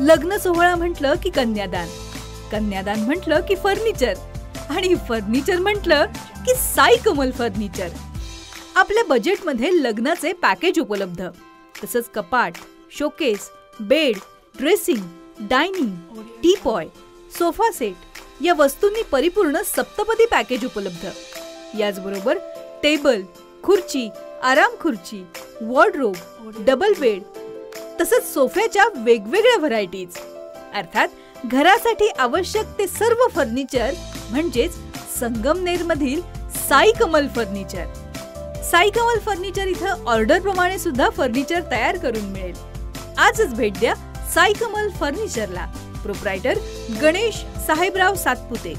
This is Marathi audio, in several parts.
लग्न सोहळा म्हटलं की कन्यादान, कन्यादान म्हटलं की फर्निचर, आणि फर्निचर म्हटलं की साई कमल फर्निचर. आपल्या बजेटमध्ये लग्नाचे पॅकेज उपलब्ध, तसंच कपाट, showcase, bed, dressing, dining, teapoy, sofa set या वस्तूंनी परिपूर्ण सप्तपदी पॅकेज उपलब्ध. याचबरोबर टेबल, खुर्ची, आराम खुर्ची, वॉर्डरोब, डबल बेड तसंच सोफ्याच्या वेगवेगळ्या व्हरायटीज. अर्थात घरासाठी आवश्यक ते सर्व फर्निचर म्हणजेच संगमनेरमधील साई कमल फर्निचर. साई कमल फर्निचर इथं ऑर्डर प्रमाणे सुद्धा फर्निचर तयार करून मिळेल. आजच भेट द्या साई कमल फर्निचरला. प्रोप्रायटर गणेश साहेबराव सातपुते,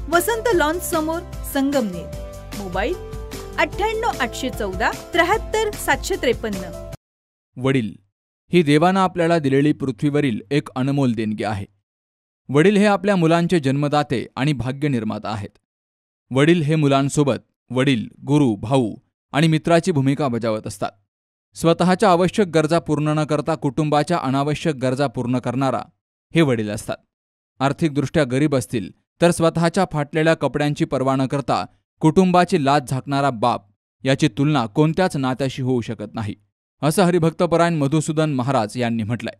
वसंत लॉन्च समोर, संगमनेर. मोबाईल 98 814 73 753. वडील ही देवानं आपल्याला दिलेली पृथ्वीवरील एक अनमोल देणगी आहे. वडील हे आपल्या मुलांचे जन्मदाते आणि भाग्य निर्माता आहेत. वडील हे मुलांसोबत वडील, गुरु, भाऊ आणि मित्राची भूमिका बजावत असतात. स्वतःच्या आवश्यक गरजा पूर्ण न करता कुटुंबाच्या अनावश्यक गरजा पूर्ण करणारा हे वडील असतात. आर्थिकदृष्ट्या गरीब असतील तर स्वतःच्या फाटलेल्या कपड्यांची पर्वा न करता कुटुंबाची लाज झाकणारा बाप याची तुलना कोणत्याच नात्याशी होऊ शकत नाही, असं हरिभक्तपरायण मधुसूदन महाराज यांनी म्हटलंय.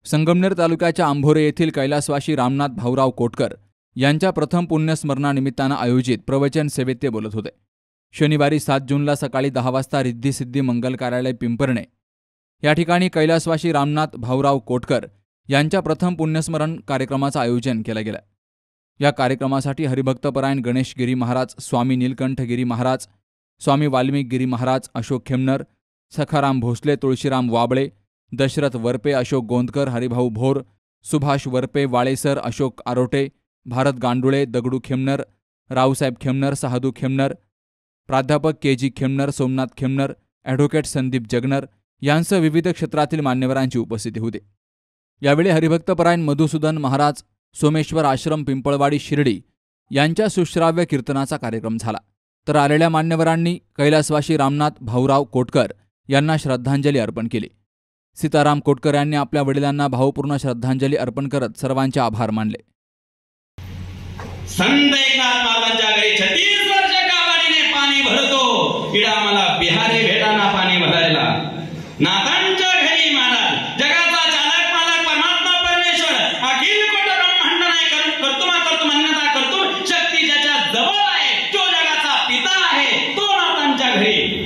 संगमनेर तालुक्याच्या आंभोरे येथील कैलासवासी रामनाथ भाऊराव कोटकर यांच्या प्रथम पुण्यस्मरणानिमित्तानं आयोजित प्रवचन सेवेत ते बोलत होते. शनिवारी 7 जूनला सकाळी 10 वाजता रिद्धी सिद्धी मंगल कार्यालय पिंपरणे या ठिकाणी कैलासवासी रामनाथ भाऊराव कोटकर यांच्या प्रथम पुण्यस्मरण कार्यक्रमाचं आयोजन केलं गेलं. या कार्यक्रमासाठी हरिभक्तपरायण गणेश गिरी महाराज, स्वामी नीलकंठ गिरी महाराज, स्वामी वाल्मिक गिरी महाराज, अशोक खेमनर, सखाराम भोसले, तुळशीराम वाबळे, दशरथ वरपे, अशोक गोंदकर, हरिभाऊ भोर, सुभाष वरपे, वाळेसर, अशोक आरोटे, भारत गांडुळे, दगडू खेमनर, रावसाहेब खेमनर, सहादू खेमनर, प्राध्यापक के.जी. खेमनर, सोमनाथ खेमनर, ॲडव्होकेट संदीप जगनर यांसह विविध क्षेत्रातील मान्यवरांची उपस्थिती होती. यावेळी हरिभक्तपरायण मधुसूदन महाराज, सोमेश्वर आश्रम, पिंपळवाडी, शिर्डी यांच्या सुश्राव्य कीर्तनाचा कार्यक्रम झाला. तर आलेल्या मान्यवरांनी कैलासवासी रामनाथ भाऊराव कोटकर यांना श्रद्धांजली अर्पण केली. सीताराम कोटकर यांनी आपल्या वडिलांना भावपूर्ण श्रद्धांजली अर्पण करत सर्वांचे आभार मानले. संत एकनाथ महाराजांच्या घरी 36 वर्ष कावाडीने पाणी भरतो, इडा मला बिहारी भेटाना पाणी भरायला. नाथांच्या घरी महाराज जगाचा चालक मालक परमात्मा परमेश्वर अखिल कोट ब्रह्मांड नाही करतो मान्यता करतो शक्ती ज्याच्या जवळ आहे, जो जगाचा पिता आहे, तो नाथांच्या घरी.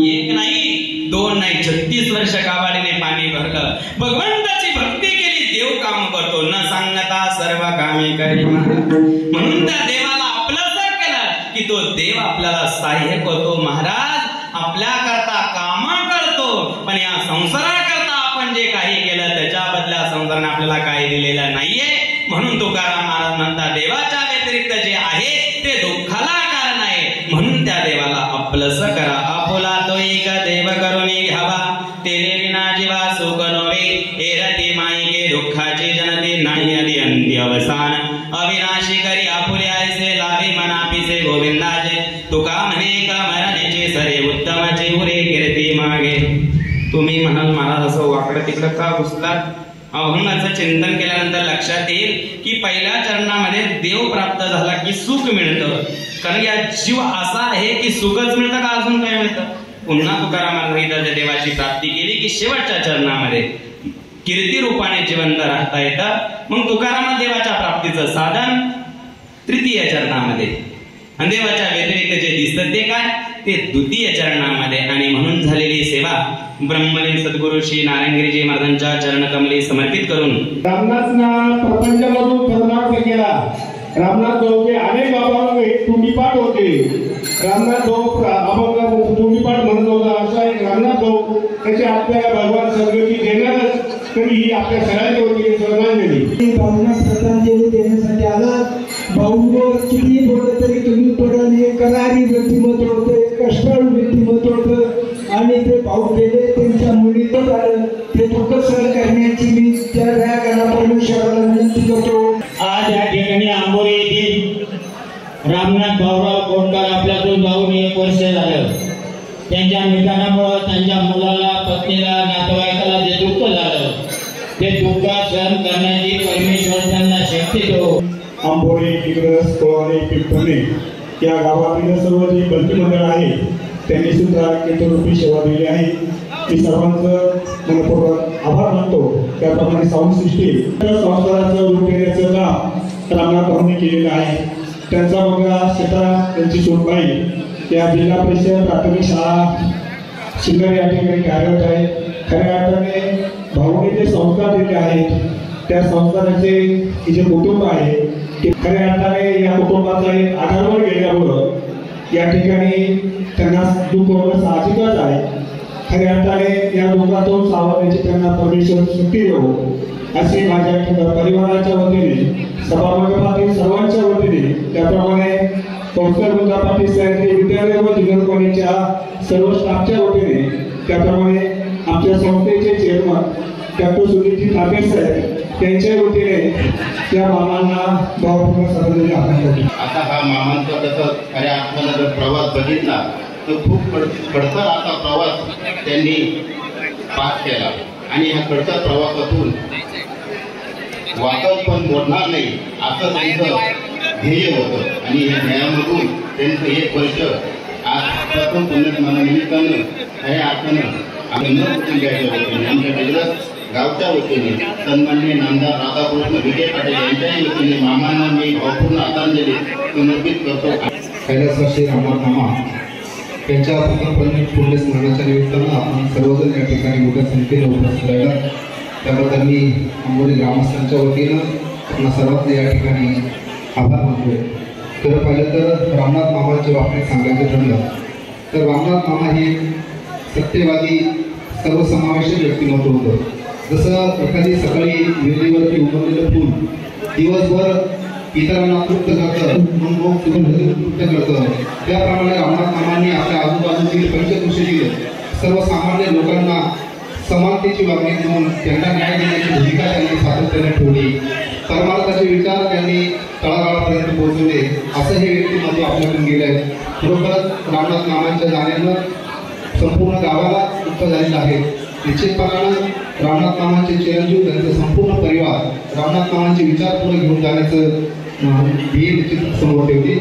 एक नाही, दोन नाही, 36 वर्ष कावाडीने पाणी भरलं. भगवंताची भक्ती केली, देव काम करतो, न सांगता सर्व कामे करी. म्हणून त्या देवाला आपलंसं केलं की तो देव आपल्याला सहाय्य करतो. महाराज आपल्या करता काम करतो, पण या संसाराकरता आपण जे काही केलं त्याच्या बदल्या संसाराने आपल्याला काही दिलेलं नाहीये. म्हणून तुकाराम महाराज म्हणतात, देवाच्या व्यतिरिक्त जे आहे ते दुःखाला कारण आहे. म्हणून त्या देवाला आपलंसं करा. आपुला तो एक देव करून घ्यावा, तेरे विना जीवा सुख नव्हे. एरती माईके दुःखाची जनते नाही आधी अंती अवसान. अविनाशी करी आपुले आयसे लावे मनापिसे गोविंदाचे. तुका म्हणे का मरण्याचे सरे उत्तमाचे उरे कीर्ती मागे. तुम्ही म्हणाल महाराज असं वाकडं तिकडं का घुसलात? अभंगाचं चिंतन केल्यानंतर लक्षात येईल की पहिल्या चरणामध्ये देव प्राप्त झाला की सुख मिळतं. कारण या जीव असा आहे की सुखच मिळतं का अजून काय मिळतं? पुन्हा तुकारामांनी देवाची प्राप्ती केली की शेवटच्या चरणामध्ये कीर्ती रूपाने जिवंत राहता येतं. मग तुकाराम देवाच्या प्राप्तीचं साधन तृतीय चरणामध्ये, आणि देवाच्या व्यतिरिक्त जे दिसतं ते काय, ते द्वितीय चरणामध्ये. आणि म्हणून झालेली सेवा ब्रह्मलीन सद्गुरु श्री नारायणगिरीजी महाराजांच्या चरणकमली समर्पित करून रामनाथना प्रपंचमधून परमार्थ केला. रामनाथ भाऊचे अनेक बाबांना तुंडीपाठ होते. रामनाथ भाऊ अभंग तुंडीपाठ म्हणत होता. असा एक रामनाथ भाऊ त्याचे आपल्याला भगवान सद्गती देणारच, तरी ही आपल्या सगळ्यांच्या वतीने श्रद्धांजली. भाऊंना श्रद्धांजली देण्यासाठी आला. भाऊ किती बोललं तरी तुम्ही पडून हे करारी व्यक्तिमत्व होतं, कष्टाळू व्यक्तिमत्व होतं, आणि ते भाऊ गेले त्यांच्या मुलीतच आलं. ते दुःख सहन करण्याची मी त्या परमेश्वराला विनंती करतो. आज या ठिकाणी आंबोरे येथील रामनाथ भाऊराव कोटकर आपल्यातून जाऊन 1 वर्ष झालं. त्यांच्या निधनामुळं त्यांच्या मुलाला, पत्नीला, नातेवाईकाला जे दुःख झालं ते दुःख सहन करण्याची परमेश्वर त्यांना शक्ती देवो. आंबोरी, दिग्रस, कोळवाडी, पिंपळणे या गावातील सर्व जी बंदी मंडळ आहे त्यांनी सुद्धा केंद्ररूपी सेवा दिली आहे. मी सर्वांचं मनपूर्वक आभार मानतो. त्याप्रमाणे साऊंड सिस्टीम संस्काराचं रूप देण्याचं काम रामनाथ भाऊंनी केलेलं आहे. त्यांचा मुलगा सीताराम त्यांची सोनबाई या जिल्हा परिषद प्राथमिक शाळा शिल्लर या ठिकाणी कार्यरत आहे. खऱ्या अर्थाने भाऊने जे संस्कार दिले आहेत त्या संस्काराचे जे कुटुंब आहे ते खऱ्या अर्थाने या कुटुंबाचा एक आधारवर गेल्यामुळं या ठिकाणी त्यांना दुःख होणं साहजिकच आहे. खऱ्या अर्थाने या दुःखातून सावरण्याची त्यांना परमेश्वर शक्ती देवो अशी माझ्या परिवाराच्या वतीने सभामंडपातील सर्वांच्या वतीने त्याप्रमाणे कौशल मुद्दा पाटील साहेब विद्यालय व जिल्हा कॉलेजच्या सर्व स्टाफच्या वतीने त्याप्रमाणे आमच्या संस्थेचे चेअरमन डॉक्टर सुनीलजी ठाकरे साहेब त्यांच्या वतीने त्या मामांना भावपूर्ण श्रद्धांजली अर्पण करतो. आता हा मामांचा तसं खऱ्या अर्थानं जर प्रवास बघितला तर खूप खडतर असा प्रवास त्यांनी पास केला आणि ह्या खडतर प्रवासातून वाकड पण मोडणार नाही असं त्यांचं ध्येय होतं आणि या ध्येयामधून त्यांचं 1 वर्ष आज प्रथम पुण्यस्मरणानिमित्तानं खऱ्या अर्थानं आम्ही न कुटुंबियाच्या वतीने आमच्या दिग्रस गावच्या वतीने सन्माननीय नामदार राधाकृष्ण विखे पाटील यांच्याही वतीने मामांना मी भावपूर्ण आदरांजली समर्पित करतो. कैलासवासी रामनाथ मामा त्यांच्या प्रथम पुण्यस्मरणाच्या निमित्तानं आपण सर्वजण या ठिकाणी मोठ्या संख्येने उपस्थित राहिला त्याबद्दल मी आंबोली ग्रामस्थांच्या वतीनं आपल्या सर्वांचे या ठिकाणी आभार मानतोय. तर पाहिलं तर रामनाथ मामांच्या बाबतीत सांगायचं ठरलं तर रामनाथ मामा हे सत्यवादी सर्वसमावेशक व्यक्तिमत्व होतं. जसं एखादी सकाळी वेलीवरती उमरलेलं फूल दिवसभर इतरांना तृप्त करतं म्हणून तृप्त करतं त्याप्रमाणे रामनाथ मामांनी आपल्या आजूबाजूतील पंचकृषीतील सर्वसामान्य लोकांना समानतेची वागणूक देऊन त्यांना न्याय देण्याची भूमिका त्यांनी सातत्याने ठेवली. परमार्थाचे विचार त्यांनी तळागाळापर्यंत पोहोचवले असं हे व्यक्तिमत्व आपल्याकडून गेलं आहे. खरोखरच रामनाथ मामांच्या जाण्यानं संपूर्ण गावाला दुःख झालेलं आहे. निश्चितपणानं रामनाथ मामांचे चिरंजीव त्यांचा संपूर्ण परिवार रामनाथ मामांचे विचार पुढे घेऊन जाण्याचं ध्येय निश्चित समोर ठेवली.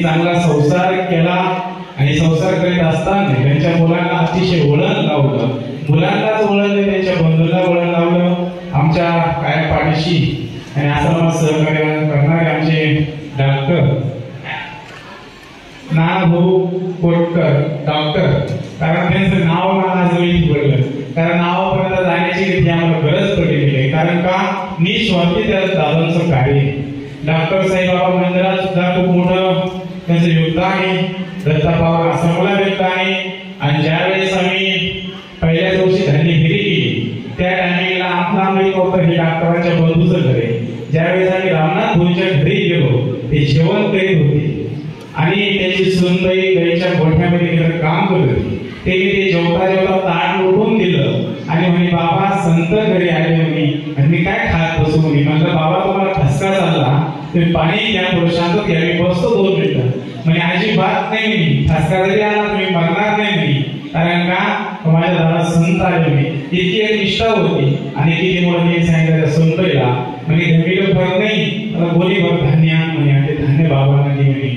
चांगला संसार केला आणि संसार करीत असताना त्यांच्या मुलांना अतिशय वळण लावलं. मुलांनाच वळण नाही त्यांच्या बंधूंना वळण लावलं. आमच्या काय पाठीशी आणि आश्रमात सहकार्य करणारे आमचे डॉक्टर नानाभाऊ कोटकर डॉक्टर कारण त्यांचं नाव मला जवळ पडलं कारण नावापर्यंत जाण्याची किती आम्हाला गरज पडलेली आहे. कारण का निस्वार्थी त्या दादांचं कार्य डॉक्टर साईबाबा मंदिरात सुद्धा खूप मोठं त्यांचं योगदान आहे. दत्ता पवार आश्रमाला योगदान आहे. आणि ज्यावेळेस आम्ही पहिल्या दिवशी धान्यगिरी केली त्या टायमिंगला आपला माहित होतं हे डॉक्टरांच्या बंधूचं घर आहे. ज्यावेळेस आम्ही रामनाथ भाऊंच्या घरी गेलो ते जेवण करीत होते आणि त्याची सुनबाई त्यांच्या गोठ्यामध्ये काम करत होती. ते जेवता जेवता ताट लुटून दिलं आणि म्हणे बाबा संत घरी आले म्हणे आणि मी काय खात बसू म्हणे. म्हटलं बाबा तुम्हाला ठसका चालला तुम्ही पाणी घ्या थोडं शांत घ्या मी बसतो 2 मिनिटं. म्हणजे अजिबात नाही म्हणे, ठसका जरी आला तुम्ही मरणार नाही म्हणे. कारण का माझ्या दादा संत आले म्हणे, इतकी एक निष्ठा होती. आणि किती मोठे सांगितलं त्या संतला म्हणजे धमीला भर नाही गोलीभर धान्य आण म्हणे, आणि ते धान्य बाबांना दे म्हणे.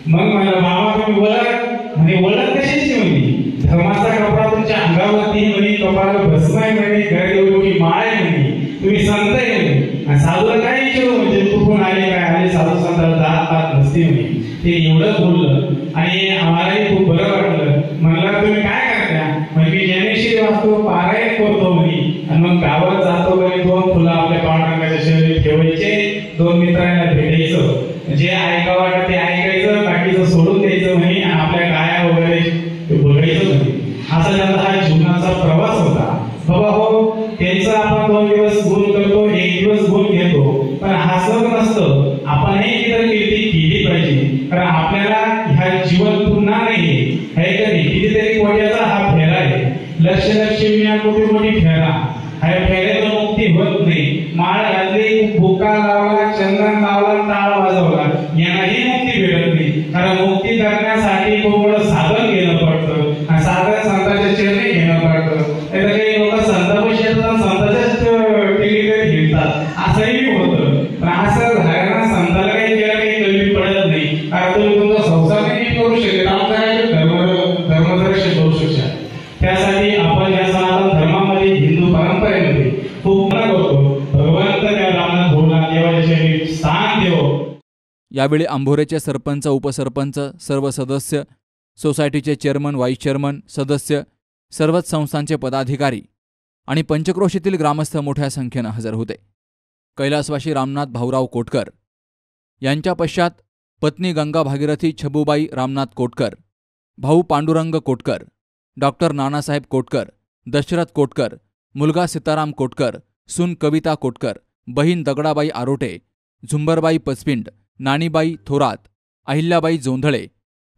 मग मला बाबा तुम्ही ओळख म्हणे, ओळख कशाची म्हणे, धर्माचा कपडा तुमच्या अंगावरती म्हणे, कपाळाला भस्म आहे म्हणे, घरी एवढी माळ आहे म्हणे, तुम्ही संत आहे म्हणे. आणि साधूला काय विचारू म्हणजे कुठून आले काय आले, साधू संताला जात पात नसते म्हणे. ते एवढं बोललं आणि आम्हालाही खूप बरं वाटलं. म्हणलं तुम्ही काय करता, म्हणजे मी ज्ञानेश्वरी वाचतो, पारायण करतो म्हणे, आणि मग गावात जातो म्हणे, 2 फुलं आपल्या पांडुरंगाच्या शरीरात ठेवायचे, 2 मित्रांना भेटायचं, जे ऐकावं वाटतं ते ऐकायचं, बाकीचं सोडून द्यायचं म्हणे, आपल्या गाया वगैरे बघायचं म्हणे. असा त्यांचा हा जीवनाचा प्रवास होता. बाबा हो, त्यांचं आपण 2 दिवस गुण करतो, 1 दिवस गुण घेतो, पण हा सर्व नसतं. आपण हे कीर्ती केली पाहिजे, कारण आपल्याला ह्या जीवन पुन्हा नाही आहे का नाही. कितीतरी कोट्याचा हा फेरा आहे, लक्ष कोटी फेरा. ह्या फेऱ्यातून मुक्ती होत नाही. माळ घातली, भुका लावला, चंदन लावला, टाळ वाजवला, यांनाही मुक्ती भेटत नाही. कारण मुक्ती करण्यासाठी खूप मोठं साधन घेणं पडतं, आणि साधन संतांच्या चरणी घेणं पडतं. तर काही लोक संतापाशी येतात, संताच्याच टिकीकडे घेतात, असंही होतं. पण असं झाल्यानं संताला काही केलं काही कमी पडत नाही, कारण तुम्ही तुमचा संसार नाही करू शकत, धर्मदर्शन करू शकता. त्यासाठी आपण या सनातन धर्मामध्ये, हिंदू परंपरेमध्ये खूप फरक होतो. भगवंत त्या रामनाथ भाऊला देवाचे स्थान देव. यावेळी आंभोरेचे सरपंच, उपसरपंच, सर्व सदस्य, सोसायटीचे चेअरमन, व्हाईस चेअरमन, सदस्य, सर्वच संस्थांचे पदाधिकारी आणि पंचक्रोशीतील ग्रामस्थ मोठ्या संख्येनं हजर होते. कैलासवासी रामनाथ भाऊराव कोटकर यांच्या पश्चात पत्नी गंगा भागीरथी छबुबाई रामनाथ कोटकर, भाऊ पांडुरंग कोटकर, डॉक्टर नानासाहेब कोटकर, दशरथ कोटकर, मुलगा सीताराम कोटकर, सून कविता कोटकर, बहीण दगडाबाई आरोटे, झुंबरबाई पचपिंड, नानीबाई थोरात, अहिल्याबाई जोंधळे,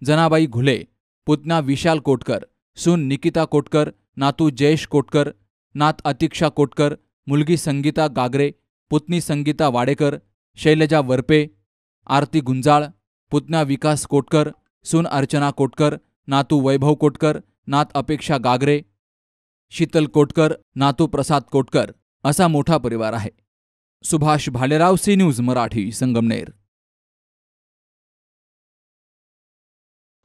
जनाबाई घुले, पुतना विशाल कोटकर, सून निकिता कोटकर, नातू जयेश कोटकर, नात अतिक्षा कोटकर, मुलगी संगीता गागरे, पुतणी संगीता वाडेकर, शैलजा वरपे, आरती गुंजाळ, पुतना विकास कोटकर, सून अर्चना कोटकर, नातू वैभव कोटकर, नात अपेक्षा गागरे, शीतल कोटकर, नातू प्रसाद कोटकर असा मोठा परिवार आहे. Subhash Bhalerao, C news Marathi, Sangamner.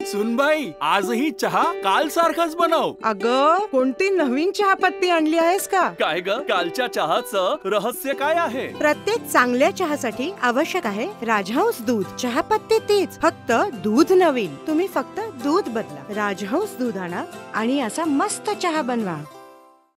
सुनबाई, आजही चहा काल सारखाच बनव. अगं, कोणती नवीन चहापत्ती आणली आहेस का? काय ग, कालच्या चहाचं रहस्य काय आहे? प्रत्येक चांगल्या चहासाठी आवश्यक आहे राजहंस दूध. चहापत्ती तीच, फक्त दूध नवीन. तुम्ही फक्त दूध बदला. राजहंस दूध आणा आणि असा मस्त चहा बनवा.